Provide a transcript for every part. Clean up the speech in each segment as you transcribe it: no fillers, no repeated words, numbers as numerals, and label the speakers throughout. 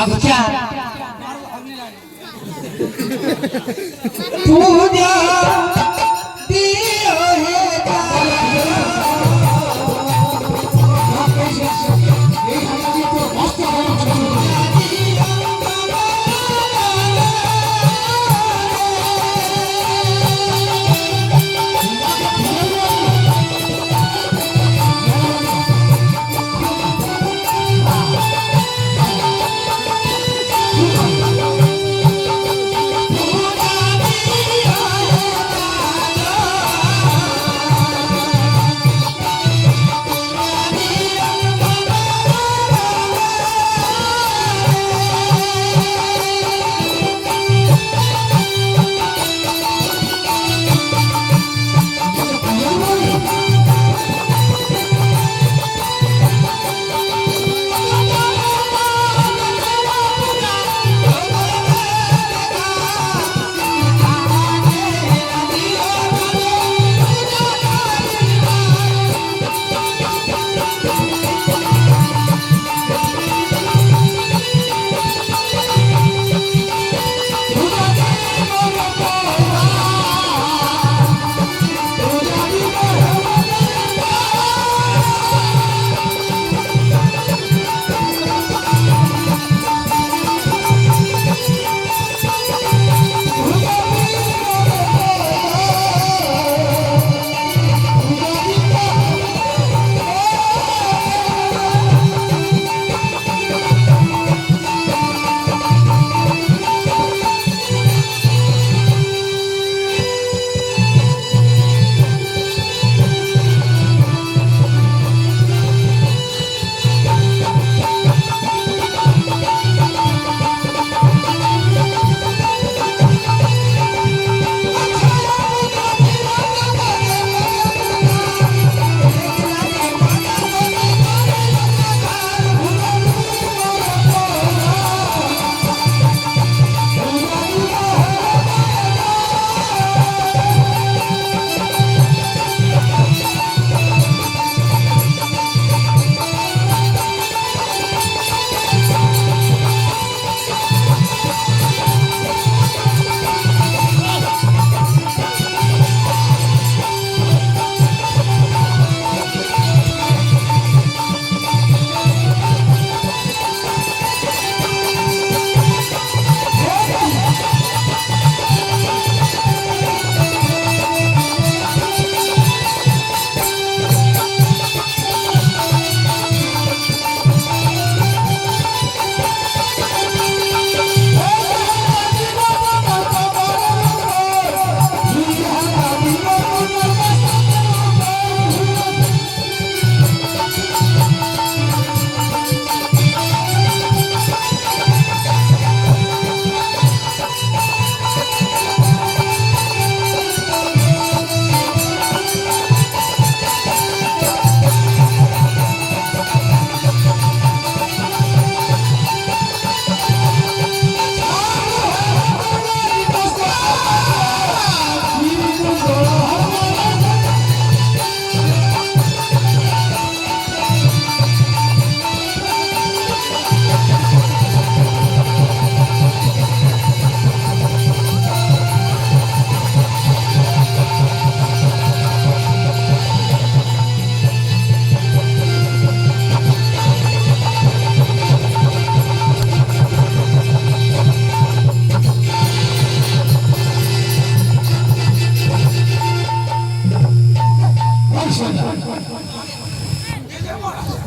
Speaker 1: আচ্ছা পূজা দিও হে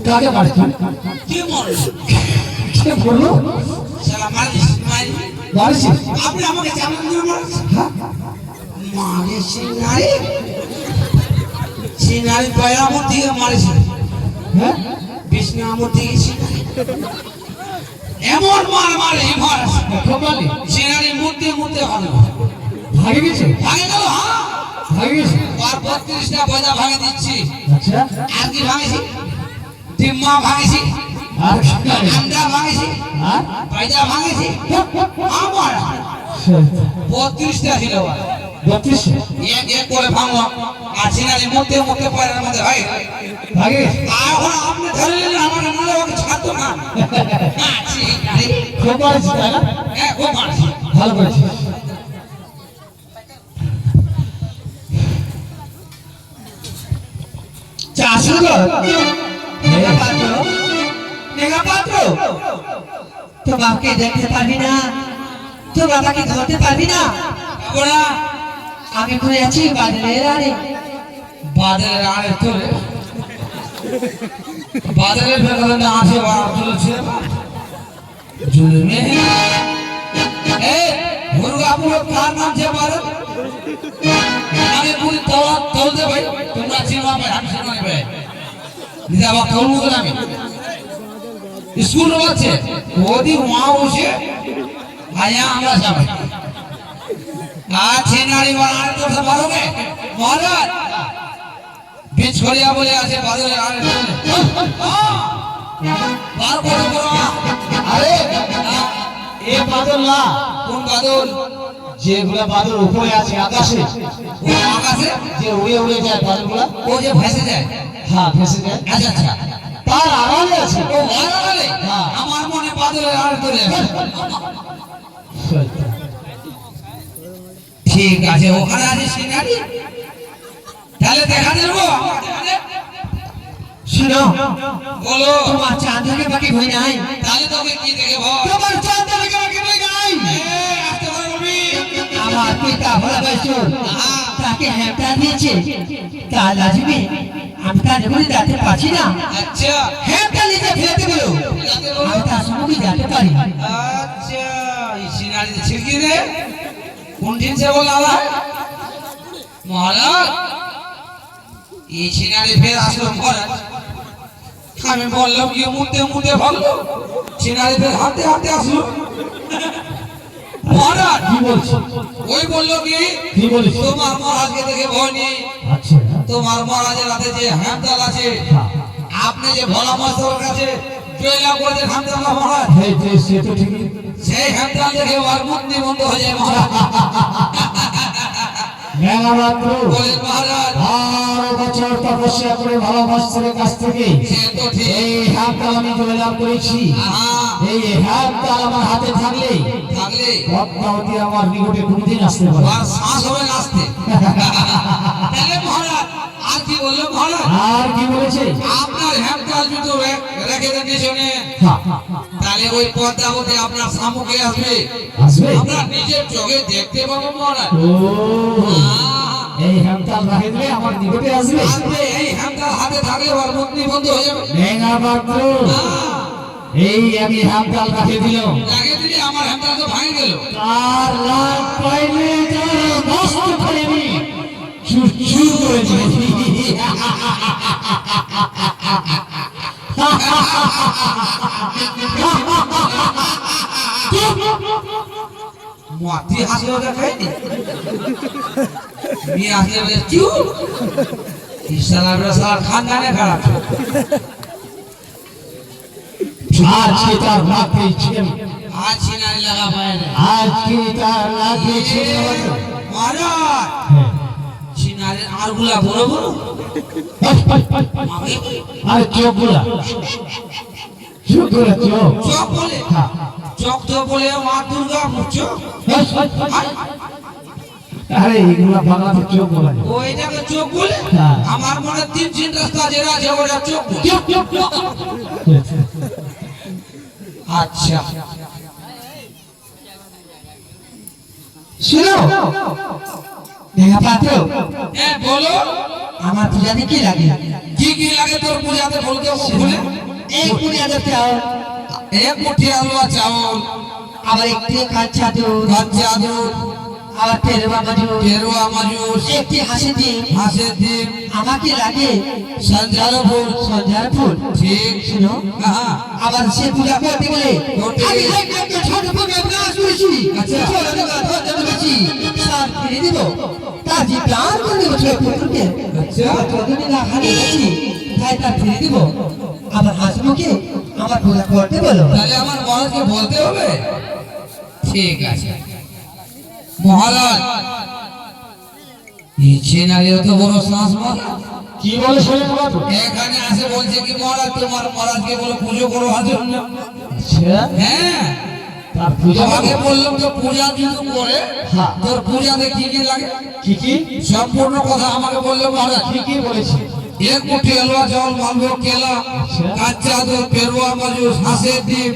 Speaker 2: কাকে মারছি?
Speaker 1: কে মারলো?
Speaker 2: কে বললো?
Speaker 1: শালা মারিস মারি
Speaker 2: মারছি?
Speaker 1: আপনি আমাকে চালান দিয়ে মারছেন? মারিস নারী সিনারি পায় আমার দিকে মারিস
Speaker 2: হ্যাঁ
Speaker 1: বিষ্ণু আমার দিকে সিনারি এমন মার মারে মার
Speaker 2: কপালে
Speaker 1: সিনারি মুড়তে মুড়তে ভালো
Speaker 2: ভাগে গেছে?
Speaker 1: ভাঙে গেল হ্যাঁ
Speaker 2: ভাগে গেছে?
Speaker 1: আর 32টা বজা ভাঙে দিচ্ছি
Speaker 2: আচ্ছা
Speaker 1: আর কি ভাঙেছি ডিম্মা ভাঙেছি
Speaker 2: আর
Speaker 1: আন্ডা ভাঙেছি
Speaker 2: আর
Speaker 1: পায়জা ভাঙেছি আমার 32টা ছিল
Speaker 2: 32
Speaker 1: এক এক করে ভাঙো আর সিনারি মুড়তে মুড়তে পায়ের মধ্যে ভাগে
Speaker 2: ভাগে গেছে?
Speaker 1: এখন আপনি ধরে নিলেন আমার মনে ছাত্র দোকান হ্যাঁ ঠিক আছে
Speaker 2: খুব পারছি তাই না?
Speaker 1: হ্যাঁ ও মারছি
Speaker 2: ভালো করেছিস।
Speaker 1: চাষুগর নেগা পাত্র নেগা পাত্র তো বাপকে দেখতে পারবি না তো বাবাকে ধরতে পারবি না ওরা আমি করে আছি বাদলের আরে বাদলের আরে তো বাদলের ভেতরে না আসে বার চলছে জুলমে এই মুরগাপুর কার নাম যে বাদল আমি পুরি তওয়া তলতে ভাই তোমরা চিনো ভাই আমি চিনো ভাই নিদা বা তলমু তো আমি স্কুল আছে ওদি মা বসে আয়া আমরা যাবে আছে নারী বানার তো ভালো কে মহারাজ বিচ খড়িয়া বলে আছে বাদলে আর বার করে বড়
Speaker 2: আরে এ বাদল না,
Speaker 1: কোন বাদল
Speaker 2: যেগুলা বাদল উপরে আছে আকাশে,
Speaker 1: ও আকাশে
Speaker 2: যে উড়ে উড়ে যায় বাদলগুলা,
Speaker 1: ও যে ভেসে যায়
Speaker 2: হ্যাঁ ভেসে যায়,
Speaker 1: আচ্ছা আচ্ছা
Speaker 2: তার আড়ালে আছে।
Speaker 1: ও আড়ালে
Speaker 2: হ্যাঁ।
Speaker 1: আমার মনে বাদলে আর করে ঠিক আছে ওখানে আছে সিনারি তাহলে দেখা দেবো শুনো বলো তোমার চাঁদকে বাকি ভই নাই তাহলে তোকে কি দেখে ভয় তোমার চাঁদকে বাকি ভই নাই আস্তে করে বলবি আমার পিতা ভোলা বাইচুর তাকে হেঁটা দিয়েছে তা লাজবে আমি তার জীবনে যেতে পারছি না আচ্ছা হেঁটা নিতে ফেলতে বলো আমি তার সঙ্গে যেতে পারি আচ্ছা এই সিনারি ছিড়কি রে কোন দিন সে বলা মহারাজ এই সিনারি ফের আসলো মহারাজ আমি বললাম কি মুতে মুতে ভালো সিনারি ফের হাতে হাতে আসলো মহারাজ
Speaker 2: কি বলছো?
Speaker 1: ওই বললো
Speaker 2: কি বলিস?
Speaker 1: তোমার মহারাজকে দেখে ভয় নেই
Speaker 2: আচ্ছা
Speaker 1: তোমার মহারাজের হাতে যে হ্যামতাল আছে
Speaker 2: হ্যাঁ,
Speaker 1: আপনি যে ভোলা মাস্টারের কাছে জয়লাভ করে হ্যামতাল মহারাজ
Speaker 2: এই যে সে তো ঠিকই।
Speaker 1: সেই হ্যামতাল দেখে ওর মুক্তি বন্ধ হয়ে যায় মহারাজ
Speaker 2: মেঘামাত্র
Speaker 1: বলেন মহারাজ
Speaker 2: 12 বছর তপস্যা করে ভালো মাস্টারের কাছ থেকে
Speaker 1: সে তো ঠিক
Speaker 2: এই হাতটা আমি জয়লাভ করেছি।
Speaker 1: হ্যাঁ
Speaker 2: এই হাতটা আমার হাতে থাকলে
Speaker 1: থাকলে
Speaker 2: পদ্মাবতী আমার নিকটে কোনদিন আসতে পারে
Speaker 1: আর শ্বাস হবে নাচতে তাহলে মহারাজ আর কি বললো মহারাজ
Speaker 2: আর কি বলেছে?
Speaker 1: আপনার হ্যামতাল জুতো রেখে দেন পিছনে
Speaker 2: হ্যাঁ,
Speaker 1: তাহলে ওই পদ্মাবতী আপনার সম্মুখে আসবে
Speaker 2: আসবে।
Speaker 1: আপনার নিজের চোখে দেখতে পাবো মহারাজ
Speaker 2: ও এই হাতটা রাখে দিলে আমার নিকটে আসবে।
Speaker 1: আসবে এই হ্যামতাল হাতে থাকলে ওর মুক্তি বন্ধ হয়ে যাবে
Speaker 2: মেঘামাত্র এই আমি হাতটা রাখে দিলাম,
Speaker 1: লাগিয়ে দিলে আমার হ্যামতাল তো ভাঙে গেল
Speaker 2: তার লাভ পাইলে তার নষ্ট করে আমি চুরচুর করে দিয়েছি।
Speaker 1: মাটি হাসলো দেখায়নি মেয়ে আসলে বলে কিউ ইসালার সালার খানদানে খারাপ
Speaker 2: আজকে তার লাভে ছিল,
Speaker 1: আজ সিনারি লাগা পায় না
Speaker 2: আজকে তার লাভে ছিল।
Speaker 1: মহারাজ সিনারির আরগুলা বড় বড়
Speaker 2: আরে চোখগুলা, চোখগুলা চোখ।
Speaker 1: চোখ বলে
Speaker 2: হ্যাঁ।
Speaker 1: চোখ তো বলে মা দুর্গা চোখ
Speaker 2: আরে এগুলা বাংলাতে চোখ বলা যায়।
Speaker 1: ওইটাকে চোখ বলে
Speaker 2: হ্যাঁ।
Speaker 1: আমার মনে তিন রাস্তা যেটা আছে ওটা চোখ বলে
Speaker 2: চোখ, চোখ, চোখ।
Speaker 1: আচ্ছা
Speaker 3: শুনো দেখা পাত্র
Speaker 1: বলো
Speaker 3: আমার পূজাতে কি লাগে?
Speaker 1: কি কি লাগে তোর পূজাতে বলতে ভুলে
Speaker 3: এক পূজাতে চাও,
Speaker 1: এক মুঠি আলুয়া চাউল
Speaker 3: আবার একটি কাঁচা দুধ,
Speaker 1: কাঁচা দুধ
Speaker 3: আবার পেরোয়া মাজুর,
Speaker 1: পেরুয়া মাজুস
Speaker 3: একটি হাসি ডিম
Speaker 1: হাঁসের ডিম
Speaker 3: আমাকে লাগে
Speaker 1: সঞ্জার ফুল
Speaker 3: সন্ধ্যার ফুল।
Speaker 1: ঠিক
Speaker 3: শুনো
Speaker 1: হ্যাঁ
Speaker 3: আবার সে পূজা করতে গেলে
Speaker 1: করতে
Speaker 3: আমি
Speaker 1: গেলে।
Speaker 3: একটা ছোট পূজা নাচ করেছি,
Speaker 1: আচ্ছা।
Speaker 3: ছোট টাকা ধরতে পেরেছি, সার ফিরে দিব, তার যে প্রাণ করে দেবো ছোট পুত্রকে।
Speaker 1: আচ্ছা।
Speaker 3: আবার যতদিন না হারিয়ে গেছি তাই তার ফিরে দিব। আবার হাসিমুখে আমার পূজা করতে বলো।
Speaker 1: তাহলে আমার মহারাজকে বলতে হবে ঠিক আছে মহারাজ এই ছেনারি অত বড় শ্বাস মহারাজ
Speaker 2: কি বলে শোনেন বাবু?
Speaker 1: এখানে আসে বলছে কি মহারাজ তোমার মহারাজকে বলে পুজো করো হাজার না।
Speaker 2: আচ্ছা,
Speaker 1: হ্যাঁ
Speaker 2: তার পূজা
Speaker 1: তোমাকে বললাম তো পূজা কিন্তু করে
Speaker 2: হ্যাঁ।
Speaker 1: তোর পূজাতে কি কি লাগে
Speaker 2: কি কি
Speaker 1: সম্পূর্ণ কথা আমাকে বললো মহারাজ।
Speaker 2: কি কি বলেছে?
Speaker 1: এক মুঠি এলুয়া জল মালভোগ কেলা
Speaker 2: আচ্ছা।
Speaker 1: কাঁচা দুধ পেরুয়া মজুর হাঁসের ডিম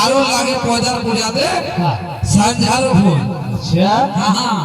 Speaker 1: আরো লাগে পয়দার পূজাতে
Speaker 2: হ্যাঁ।
Speaker 1: সাঞ্ঝার ফুল।
Speaker 2: আচ্ছা,
Speaker 1: হ্যাঁ